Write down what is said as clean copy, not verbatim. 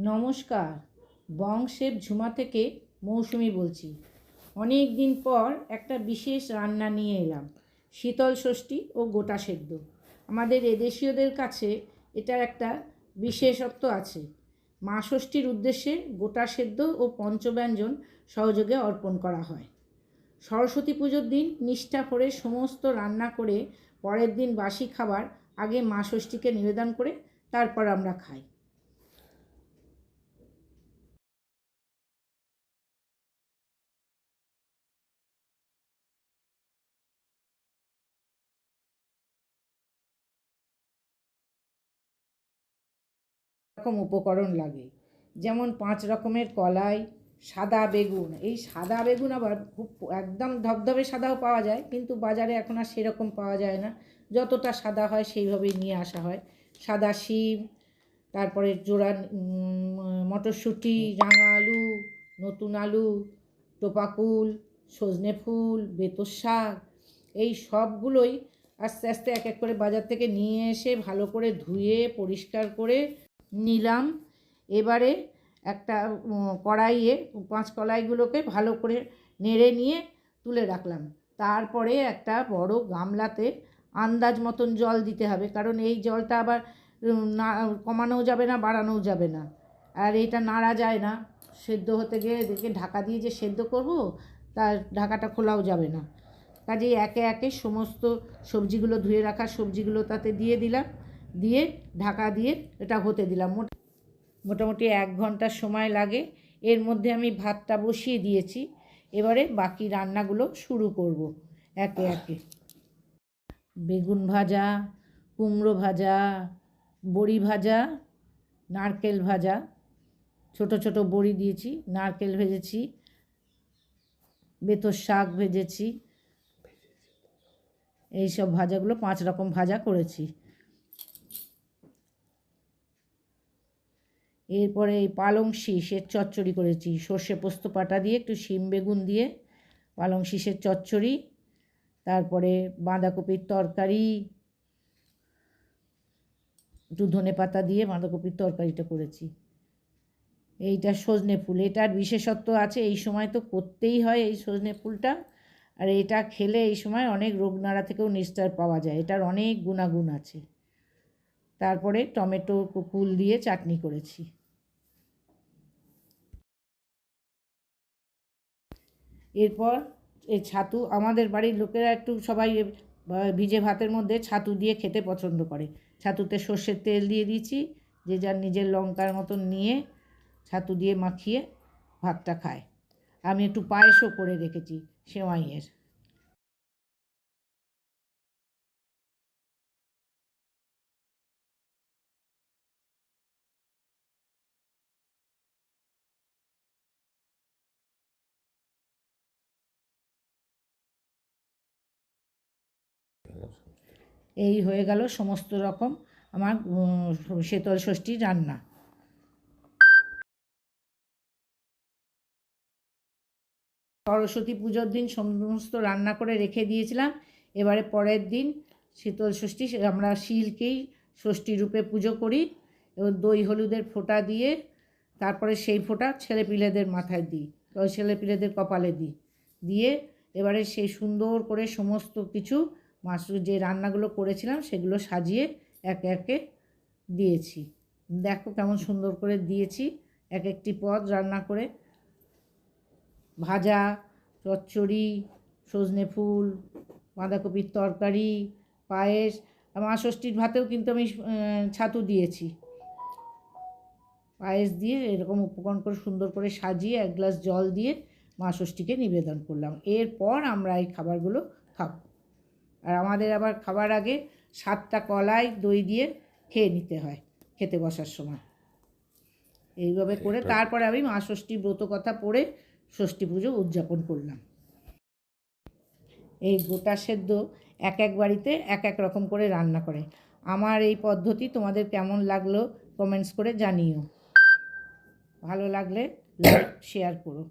নমস্কার, বং শেফ ঝুমা থেকে মৌসুমি বলছি। অনেক দিন পর একটা বিশেষ রান্না নিয়ে এলাম, শীতল ষষ্ঠী ও গোটা সেদ্ধ। আমাদের এদেশীয়দের কাছে এটার একটা বিশেষত্ব আছে। মা ষষ্ঠীর উদ্দেশ্যে গোটা সেদ্ধ ও পঞ্চব্যঞ্জন সহযোগে অর্পণ করা হয়। সরস্বতী পুজোর দিন নিষ্ঠা করে সমস্ত রান্না করে পরের দিন বাসি খাবার আগে মা ষষ্ঠীকে নিবেদন করে তারপর আমরা খাই। রকম উপকরণ লাগে, যেমন 5 রকমের কলাই, সাদা বেগুন। এই সাদা বেগুন আবার খুব একদম ধবধবে সাদাও পাওয়া যায়, কিন্তু বাজারে এখন আর সেরকম পাওয়া যায় না। যতটা সাদা হয় সেইভাবেই নিয়ে আসা হয়। সাদা শিম, তারপরে জোড়া মটরশুঁটি, রাঙা আলু, নতুন আলু, টোপাকুল, সজনে ফুল, বেতর শাক, এই সবগুলোই আস্তে আস্তে এক এক করে বাজার থেকে নিয়ে এসে ভালো করে ধুয়ে পরিষ্কার করে নিলাম। এবারে একটা কড়াইয়ে 5 কলাইগুলোকে ভালো করে নেড়ে নিয়ে তুলে রাখলাম। তারপরে একটা বড় গামলাতে আন্দাজ মতন জল দিতে হবে, কারণ এই জলটা আবার না কমানোও যাবে না, বাড়ানোও যাবে না। আর এটা নাড়া যায় না, সেদ্ধ হতে গিয়ে এদিকে ঢাকা দিয়ে যে সেদ্ধ করব, তার ঢাকাটা খোলাও যাবে না। কাজেই একে একে সমস্ত সবজিগুলো, ধুয়ে রাখা সবজিগুলো তাতে দিয়ে দিলাম, দিয়ে ঢাকা দিয়ে এটা হতে দিলাম। মোটামুটি 1 ঘন্টা সময় লাগে। এর মধ্যে আমি ভাতটা বসিয়ে দিয়েছি। এবারে বাকি রান্নাগুলো শুরু করব একে একে। বেগুন ভাজা, কুমড়ো ভাজা, বড়ি ভাজা, নারকেল ভাজা, ছোট ছোট বড়ি দিয়েছি, নারকেল ভেজেছি, বেতর শাক ভেজেছি। এই সব ভাজাগুলো 5 রকম ভাজা করেছি। এরপরে এই পালং শীষের চচ্চড়ি করেছি, সর্ষে পোস্ত পাটা দিয়ে একটু শিম বেগুন দিয়ে পালং শীষের চচ্চড়ি। তারপরে বাঁধাকপির তরকারি, একটু ধনে পাতা দিয়ে বাঁধাকপির তরকারিটা করেছি। এইটা সজনে ফুল, এটার বিশেষত্ব আছে, এই সময় তো করতেই হয় এই সজনে ফুলটা। আর এটা খেলে এই সময় অনেক রোগ নাড়া থেকেও নিস্তার পাওয়া যায়, এটার অনেক গুণাগুণ আছে। তারপরে টমেটো কুল দিয়ে চাটনি করেছি। এরপর এই ছাতু, আমাদের বাড়ির লোকেরা একটু সবাই ভিজে ভাতের মধ্যে ছাতু দিয়ে খেতে পছন্দ করে। ছাতুতে সর্ষের তেল দিয়ে দিয়েছি, যে যার নিজের লঙ্কার মতন নিয়ে ছাতু দিয়ে মাখিয়ে ভাতটা খায়। আমি একটু পায়েসও করে রেখেছি সেমাইয়ের। এই হয়ে গেল সমস্ত রকম আমার শীতল ষষ্ঠীর রান্না। সরস্বতী পুজোর দিন সমস্ত রান্না করে রেখে দিয়েছিলাম। এবারে পরের দিন শীতল ষষ্ঠী, আমরা শিলকেই ষষ্ঠী রূপে পুজো করি এবং দই হলুদের ফোঁটা দিয়ে তারপরে সেই ফোঁটা ছেলেপিলেদের মাথায় দিই, ওই ছেলেপিলেদের কপালে দিই, দিয়ে এবারে সেই সুন্দর করে সমস্ত কিছু যে রান্নাগুলো করেছিলাম সেগুলো সাজিয়ে একে একে দিয়েছি। দেখো কেমন সুন্দর করে দিয়েছি এক একটি পদ রান্না করে। ভাজা, চচ্চড়ি, সজনে ফুল, বাঁধাকপির তরকারি, পায়েস। মা ষষ্ঠীর ভাতেও কিন্তু আমি ছাতু দিয়েছি। পায়েস দিয়ে এরকম উপকরণ করে সুন্দর করে সাজিয়ে 1 গ্লাস জল দিয়ে মা ষষ্ঠীকে নিবেদন করলাম। এরপর আমরা এই খাবারগুলো খাবো। আর আমাদের আবার খাবার আগে 7টা কলাই দই দিয়ে খেয়ে নিতে হয় খেতে বসার সময়। এইভাবে করে তারপরে আমি মা ষষ্ঠীর ব্রত কথা পড়ে ষষ্ঠী পুজো উদযাপন করলাম। এই গোটা সেদ্ধ এক এক বাড়িতে এক এক রকম করে রান্না করে। আমার এই পদ্ধতি তোমাদের কেমন লাগলো কমেন্টস করে জানিও। ভালো লাগলে লাইক শেয়ার করো।